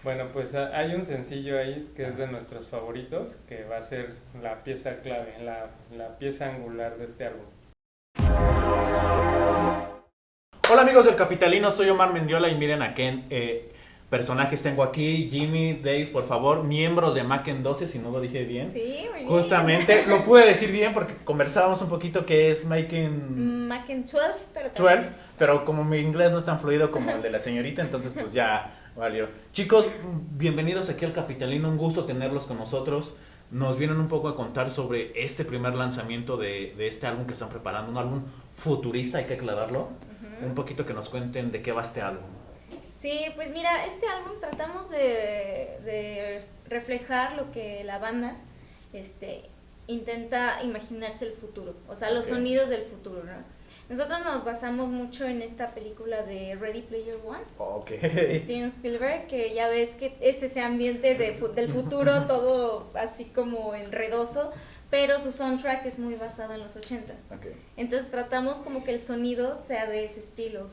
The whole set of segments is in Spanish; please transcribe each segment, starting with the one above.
Bueno, pues hay un sencillo ahí que es de nuestros favoritos, que va a ser la pieza clave, la pieza angular de este álbum. Hola amigos del Capitalino, soy Omar Mendiola y miren a qué personajes tengo aquí. Jimmy, Dave, por favor, miembros de Macken 12, si no lo dije bien. Sí, muy bien. Justamente, lo pude decir bien porque conversábamos un poquito que es Macken Macken 12, pero 12, pero como mi inglés no es tan fluido como el de la señorita, entonces pues ya valió. Chicos, bienvenidos aquí al Capitalino, un gusto tenerlos con nosotros. Nos vienen un poco a contar sobre este primer lanzamiento de este álbum que están preparando, un álbum futurista, hay que aclararlo. Un poquito que nos cuenten de qué va este álbum. Sí, pues mira, este álbum tratamos de reflejar lo que la banda intenta imaginarse el futuro, o sea, los sonidos del futuro, ¿no? Nosotros nos basamos mucho en esta película de Ready Player One, de Steven Spielberg, que ya ves que es ese ambiente del futuro, todo así como enredoso, pero su soundtrack es muy basado en los 80. Entonces tratamos como que el sonido sea de ese estilo.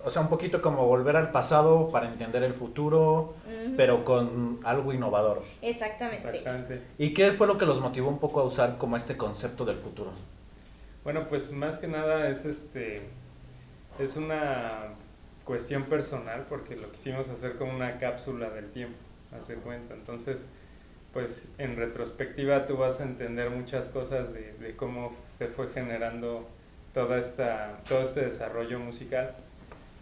O sea, un poquito como volver al pasado para entender el futuro, pero con algo innovador. Exactamente. ¿Y qué fue lo que los motivó un poco a usar como este concepto del futuro? Bueno, pues más que nada es una cuestión personal porque lo quisimos hacer como una cápsula del tiempo, haz de cuenta. Entonces, pues en retrospectiva tú vas a entender muchas cosas de cómo se fue generando todo este desarrollo musical.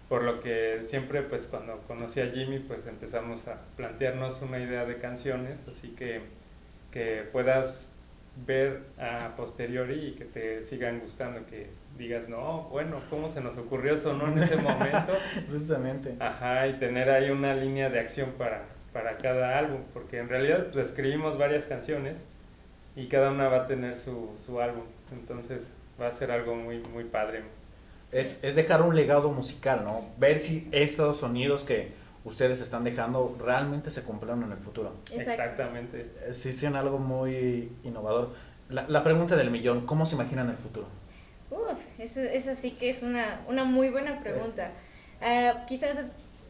Por lo que siempre, pues cuando conocí a Jimmy, pues empezamos a plantearnos una idea de canciones, así que puedas ver a posteriori y que te sigan gustando, que digas, no, bueno, ¿cómo se nos ocurrió eso, no, en ese momento? Justamente. Ajá, y tener ahí una línea de acción para cada álbum, porque en realidad pues escribimos varias canciones y cada una va a tener su álbum, entonces va a ser algo muy, muy padre. Sí. Es dejar un legado musical, ¿no? Ver si esos sonidos que ustedes están dejando realmente se cumplieron en el futuro. Exactamente. Sí, son algo muy innovador. La pregunta del millón, ¿cómo se imaginan el futuro? Esa sí que es una muy buena pregunta. Quizás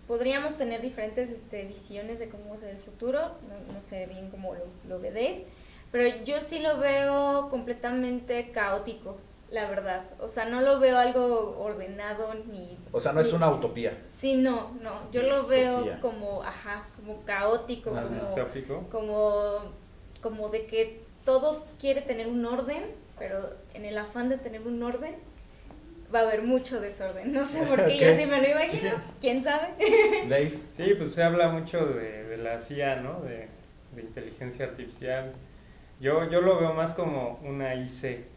podríamos tener diferentes visiones de cómo será el futuro, no sé bien cómo lo ve Dave, pero yo sí lo veo completamente caótico, la verdad. O sea, no lo veo algo ordenado ni... O sea, no es una utopía. Sí, no, yo lo veo como caótico, distópico. Como de que todo quiere tener un orden, pero en el afán de tener un orden va a haber mucho desorden. No sé por qué, yo sí me lo imagino, ¿quién sabe? Dave. Sí, pues se habla mucho de la CIA, ¿no? De inteligencia artificial. Yo lo veo más como una IC,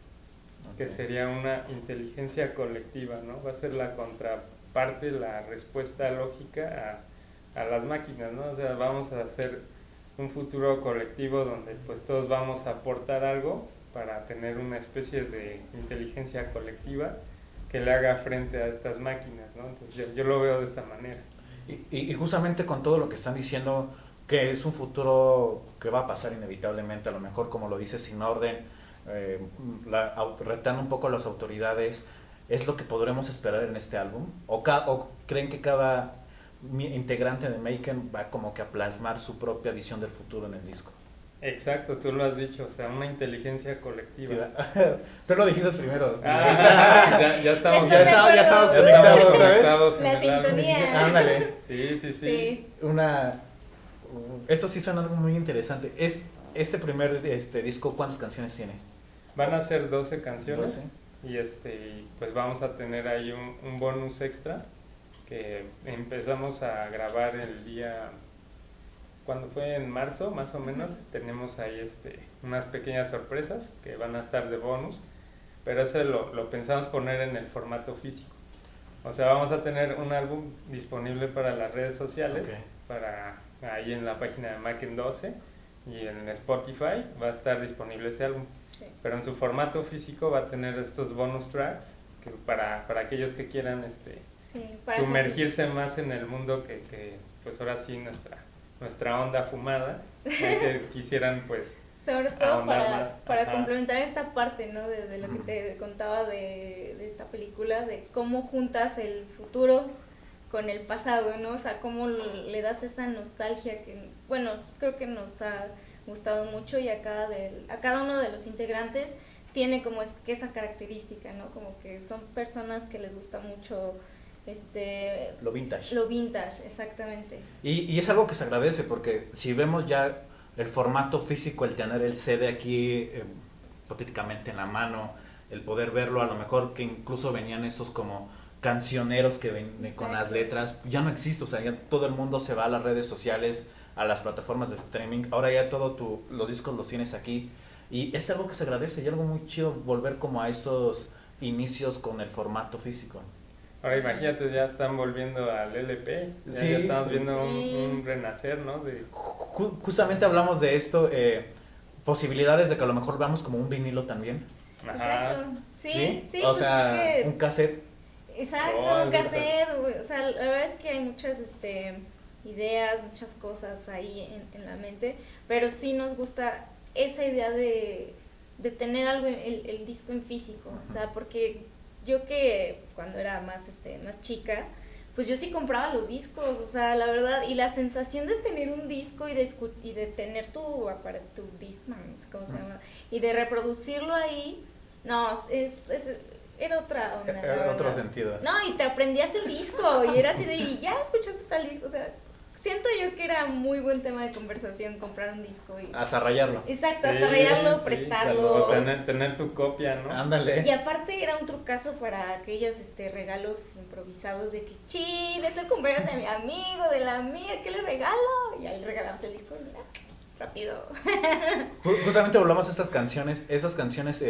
que sería una inteligencia colectiva, ¿no? Va a ser la contraparte, la respuesta lógica a las máquinas, ¿no? O sea, vamos a hacer un futuro colectivo donde pues todos vamos a aportar algo para tener una especie de inteligencia colectiva que le haga frente a estas máquinas, ¿no? Entonces yo lo veo de esta manera. Y justamente con todo lo que están diciendo, que es un futuro que va a pasar inevitablemente, a lo mejor como lo dice, sin orden, retando un poco a las autoridades, ¿es lo que podremos esperar en este álbum? ¿O creen que cada integrante de Macken va como que a plasmar su propia visión del futuro en el disco? Exacto, tú lo has dicho, o sea, una inteligencia colectiva. Tú lo dijiste primero. Ya estamos conectados, ¿sabes? La sintonía. Ándale. Sí. Eso sí suena algo muy interesante. Este primer disco, ¿cuántas canciones tiene? Van a ser 12 canciones. 12. Y pues vamos a tener ahí un bonus extra que empezamos a grabar el día, cuando fue en marzo más o menos. Tenemos ahí unas pequeñas sorpresas que van a estar de bonus, pero ese lo pensamos poner en el formato físico. O sea, vamos a tener un álbum disponible para las redes sociales, para ahí en la página de Macken 12 y en Spotify va a estar disponible ese álbum. Sí. Pero en su formato físico va a tener estos bonus tracks que para aquellos que quieran sumergirse más en el mundo que pues ahora sí nuestra onda fumada, que quisieran pues sobre todo para Ajá. complementar esta parte, ¿no? De lo que te contaba de esta película, de cómo juntas el futuro con el pasado, ¿no? O sea, cómo le das esa nostalgia que, bueno, creo que nos ha gustado mucho y a cada uno de los integrantes tiene como que esa característica, ¿no? Como que son personas que les gusta mucho lo vintage. Lo vintage, exactamente. Y es algo que se agradece porque si vemos ya el formato físico, el tener el CD aquí hipotéticamente en la mano, el poder verlo, a lo mejor que incluso venían esos como cancioneros que ven con las letras, ya no existe, o sea, ya todo el mundo se va a las redes sociales, a las plataformas de streaming, ahora ya los discos los tienes aquí y es algo que se agradece y algo muy chido volver como a esos inicios con el formato físico. Ahora imagínate, ya están volviendo al LP, ya estamos viendo un renacer, ¿no? Justamente hablamos de esto, posibilidades de que a lo mejor veamos como un vinilo también. Exacto, sí, o pues sea, es que... un cassette. Exacto, un cassette, o sea, la verdad es que hay muchas ideas, muchas cosas ahí en la mente, pero sí nos gusta esa idea de tener algo, el disco en físico, o sea, porque yo que cuando era más chica, pues yo sí compraba los discos, o sea, la verdad, y la sensación de tener un disco y de tener tu Discman, no sé cómo se llama, y de reproducirlo ahí, no, era otra onda. Era otro sentido. No, y te aprendías el disco, y era así de, y ya escuchaste tal disco, o sea, siento yo que era muy buen tema de conversación comprar un disco y... Hasta rayarlo. Exacto, hasta rayarlo, prestarlo. O tener tu copia, ¿no? Ándale. Y aparte era un trucazo para aquellos regalos improvisados de que, ¡chin! Es el cumpleaños de mi amigo, de la amiga, ¿qué le regalo? Y ahí le regalabas el disco y mira, rápido. Justamente hablamos de estas canciones. ¿Estas canciones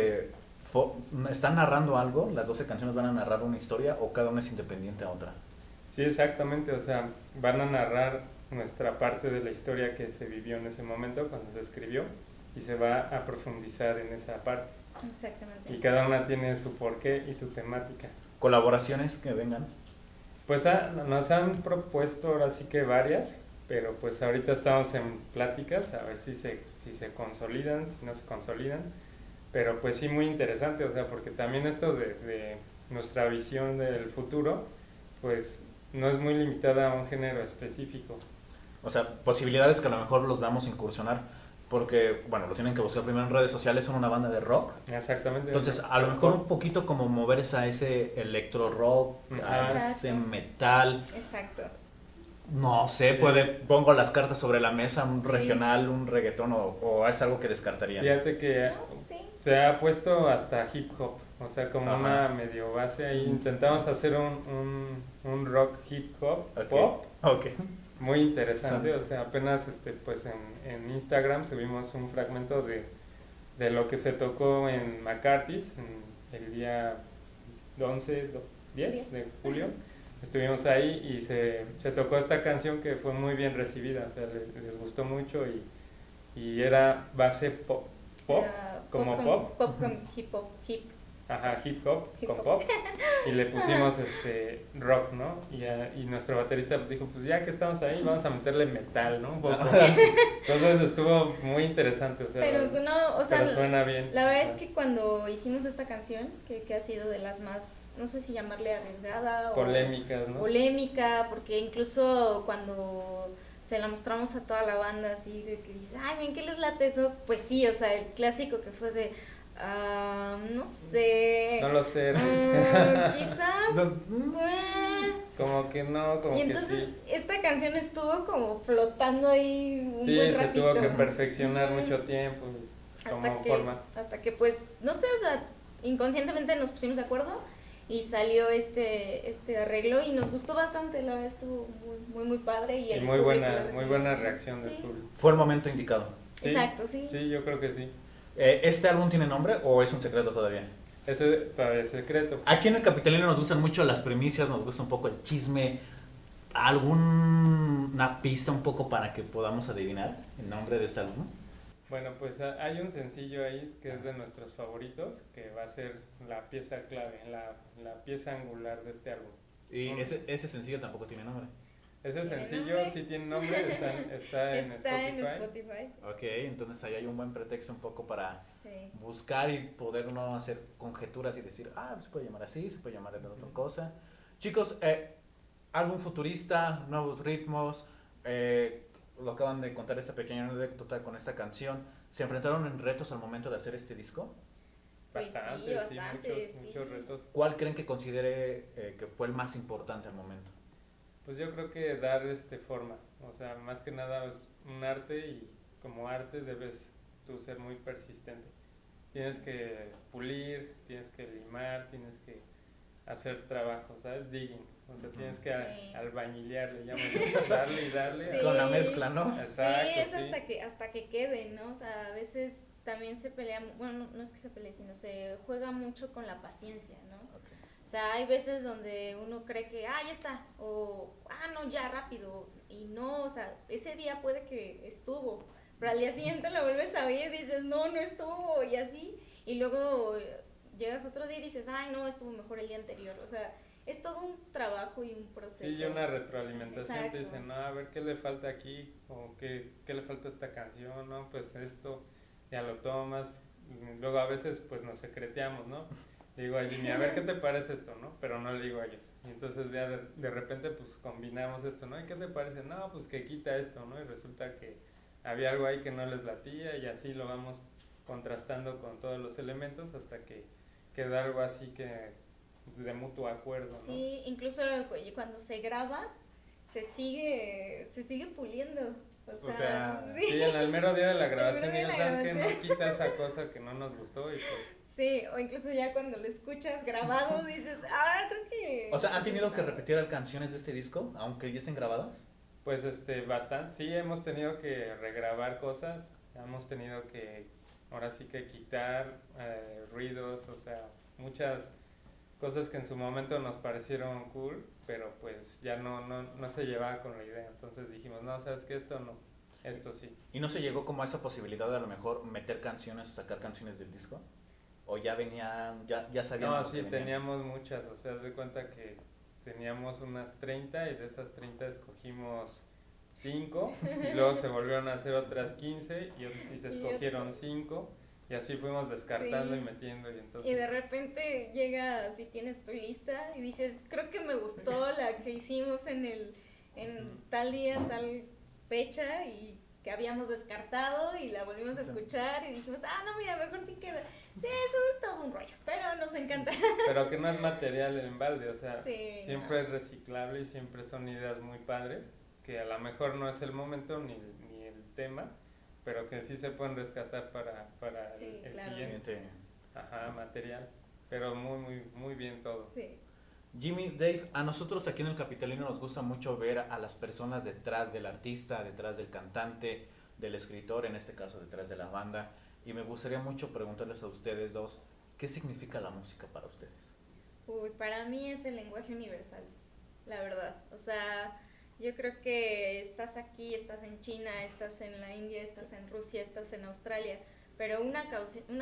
están narrando algo? ¿Las 12 canciones van a narrar una historia o cada una es independiente a otra? Sí, exactamente, o sea, van a narrar nuestra parte de la historia que se vivió en ese momento cuando se escribió y se va a profundizar en esa parte. Exactamente. Y cada una tiene su porqué y su temática. ¿Colaboraciones que vengan? Pues nos han propuesto ahora sí que varias, pero pues ahorita estamos en pláticas a ver si se consolidan, si no se consolidan, pero pues sí muy interesante, o sea, porque también esto de nuestra visión del futuro, pues no es muy limitada a un género específico. O sea, posibilidades que a lo mejor los vamos a incursionar, porque, bueno, lo tienen que buscar primero en redes sociales, son una banda de rock. Exactamente. Entonces, a lo mejor un poquito como moverse a ese electro rock, a ese metal. Exacto. No sé, pongo las cartas sobre la mesa, un regional, un reggaetón, o es algo que descartaría. Fíjate que se ha puesto hasta hip hop, o sea, como una medio base ahí. Intentamos hacer un rock hip hop, pop. Muy interesante, o sea, apenas pues en Instagram subimos un fragmento de lo que se tocó en McCarthy's el día 10 de julio. Estuvimos ahí y se tocó esta canción que fue muy bien recibida, o sea, les gustó mucho y era base pop, como pop. Pop con hip hop, Ajá, hip hop con pop y le pusimos rock, ¿no? Y nuestro baterista pues dijo, pues ya que estamos ahí vamos a meterle metal, ¿no? Un poco. Entonces estuvo muy interesante, o sea, pero suena bien. La verdad es que cuando hicimos esta canción, que ha sido de las más, no sé si llamarle arriesgada o polémicas, ¿no? Polémica, porque incluso cuando se la mostramos a toda la banda así de que dices, ay, bien, ¿qué les late eso? Pues sí, o sea, el clásico que fue de no sé. No lo sé. Quizá. Como que no, como que sí. Y entonces esta canción estuvo como flotando ahí un buen ratito. Sí, se tuvo que perfeccionar mucho tiempo. Hasta que pues, no sé, o sea, inconscientemente nos pusimos de acuerdo y salió este arreglo y nos gustó bastante, la verdad estuvo muy padre. Y muy buena reacción del público. Fue el momento indicado. ¿Sí? Exacto, sí. Sí, yo creo que sí. ¿Este álbum tiene nombre o es un secreto todavía? Ese todavía es secreto. Aquí en el Capitalino nos gustan mucho las primicias, nos gusta un poco el chisme. ¿Alguna pista un poco para que podamos adivinar el nombre de este álbum? Bueno, pues hay un sencillo ahí que es de nuestros favoritos, que va a ser la pieza clave, la pieza angular de este álbum. Y ese sencillo tampoco tiene nombre. Ese sencillo sí tiene nombre, está en Spotify. Ok, entonces ahí hay un buen pretexto un poco para buscar y poder no hacer conjeturas y decir, se puede llamar así, se puede llamar de otra cosa. Chicos, álbum futurista, nuevos ritmos, lo acaban de contar esta pequeña anécdota con esta canción. ¿Se enfrentaron en retos al momento de hacer este disco? Pues Bastante, sí, bastante, sí. muchos retos. ¿Cuál creen que considere que fue el más importante al momento? Pues yo creo que dar forma, o sea, más que nada es un arte y como arte debes tú ser muy persistente. Tienes que pulir, tienes que limar, tienes que hacer trabajo, ¿sabes? Digging, o sea, tienes que albañilear, le llaman, darle y darle. Sí. Con la mezcla, ¿no? Exacto, sí, es hasta que quede, ¿no? O sea, a veces también se pelea, bueno, no es que se pelee, sino se juega mucho con la paciencia, ¿no? Okay. O sea, hay veces donde uno cree que, ya está, o, no, ya, rápido, y no, o sea, ese día puede que estuvo, pero al día siguiente lo vuelves a ver y dices, no estuvo, y así, y luego llegas otro día y dices, ay, no, estuvo mejor el día anterior, o sea, es todo un trabajo y un proceso. Sí, y una retroalimentación. Exacto. Te dicen, no, a ver qué le falta aquí, o qué le falta a esta canción, no, pues esto, ya lo tomas, luego a veces pues nos secreteamos, ¿no? Le digo a Jimmy, a ver qué te parece esto, ¿no? Pero no le digo a ellos. Y entonces ya de repente pues combinamos esto, ¿no? ¿Y qué te parece? No, pues que quita esto, ¿no? Y resulta que había algo ahí que no les latía y así lo vamos contrastando con todos los elementos hasta que queda algo así que de mutuo acuerdo, ¿no? Sí, incluso cuando se graba se sigue puliendo. O sea, sí, en el mero día de la grabación día de digo, la ¿sabes qué? grabación. No quita esa cosa que no nos gustó y pues... Sí, o incluso ya cuando lo escuchas grabado dices, creo que... O sea, ¿han tenido que repetir canciones de este disco, aunque ya estén grabadas? Pues bastante, sí, hemos tenido que regrabar cosas, hemos tenido que, ahora sí que quitar ruidos, o sea, muchas cosas que en su momento nos parecieron cool, pero pues ya no se llevaba con la idea, entonces dijimos, no, ¿sabes qué? Esto no, esto sí. ¿Y no se llegó como a esa posibilidad de a lo mejor meter canciones o sacar canciones del disco? ¿O ya venían, ya sabían? No, sí, teníamos muchas, o sea, haz de cuenta que teníamos unas 30 y de esas 30 escogimos 5 y luego se volvieron a hacer otras 15 y se escogieron 5 y así fuimos descartando y metiendo y entonces... Y de repente llega, si tienes tu lista y dices, creo que me gustó la que hicimos en tal día, tal fecha y que habíamos descartado y la volvimos a escuchar y dijimos, no, mira, mejor sí queda. Sí, eso es todo un rollo, pero nos encanta. Pero que no es material en balde, o sea, sí, siempre es reciclable y siempre son ideas muy padres, que a lo mejor no es el momento ni el tema, pero que sí se pueden rescatar para el claro. siguiente material, pero muy bien todo. Sí. Jimmy, Dave, a nosotros aquí en el Capitalino nos gusta mucho ver a las personas detrás del artista, detrás del cantante, del escritor, en este caso detrás de la banda, y me gustaría mucho preguntarles a ustedes dos, ¿qué significa la música para ustedes? Para mí es el lenguaje universal, la verdad, o sea, yo creo que estás aquí, estás en China, estás en la India, estás en Rusia, estás en Australia, pero una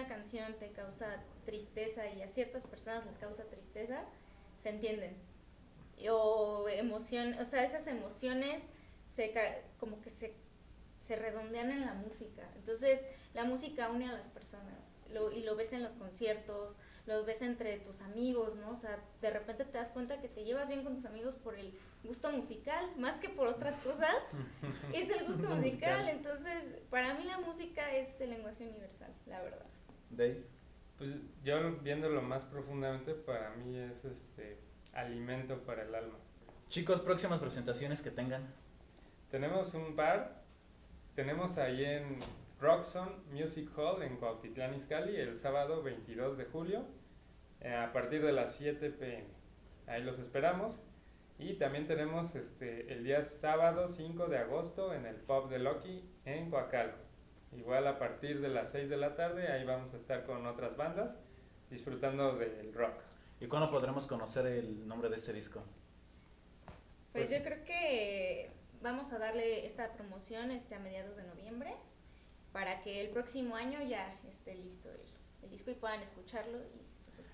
canción te causa tristeza y a ciertas personas les causa tristeza, se entienden, o emoción, o sea, esas emociones como que se redondean en la música, entonces la música une a las personas, y lo ves en los conciertos, lo ves entre tus amigos, ¿no? O sea, de repente te das cuenta que te llevas bien con tus amigos por el gusto musical, más que por otras cosas, es el gusto musical, entonces para mí la música es el lenguaje universal, la verdad. Dave. Pues yo viéndolo más profundamente, para mí es alimento para el alma. Chicos, próximas presentaciones que tengan. Tenemos un par, tenemos ahí en Roxon Music Hall en Cuautitlán Izcalli el sábado 22 de julio a partir de las 7 p.m. Ahí los esperamos. Y también tenemos el día sábado 5 de agosto en el Pub de Loki en Coacalco. Igual a partir de las 6 de la tarde, ahí vamos a estar con otras bandas disfrutando del rock. ¿Y cuándo podremos conocer el nombre de este disco? Pues yo creo que vamos a darle esta promoción a mediados de noviembre para que el próximo año ya esté listo el disco y puedan escucharlo.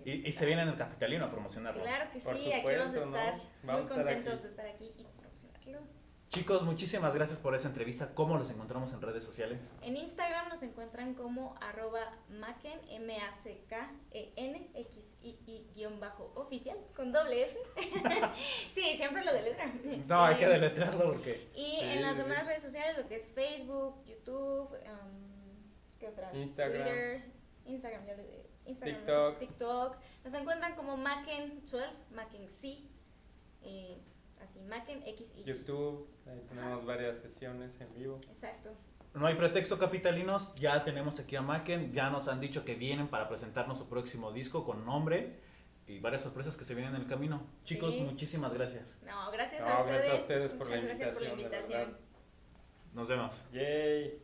Y se viene en el Capitalino a promocionarlo. Claro que Por sí, supuesto, aquí vamos a estar ¿no? Vamos muy contentos aquí. de estar aquí y promocionarlo. Chicos, muchísimas gracias por esa entrevista. ¿Cómo los encontramos en redes sociales? En Instagram nos encuentran como @Macken, MACKENXII_oficial, con doble F. Sí, siempre lo deletran. No, hay que deletrearlo porque... Y sí, en las demás redes sociales, lo que es Facebook, YouTube, ¿qué otra? Instagram. Twitter, Instagram, ya les dije. Instagram, TikTok. Nos encuentran como Macken12, MackenC. Así, Macken XI. YouTube, ahí tenemos varias sesiones en vivo. Exacto. No hay pretexto, capitalinos, ya tenemos aquí a Macken, ya nos han dicho que vienen para presentarnos su próximo disco con nombre y varias sorpresas que se vienen en el camino. Chicos, sí, muchísimas gracias. No, gracias a ustedes. Gracias a ustedes por la invitación. invitación. Nos vemos. Yay.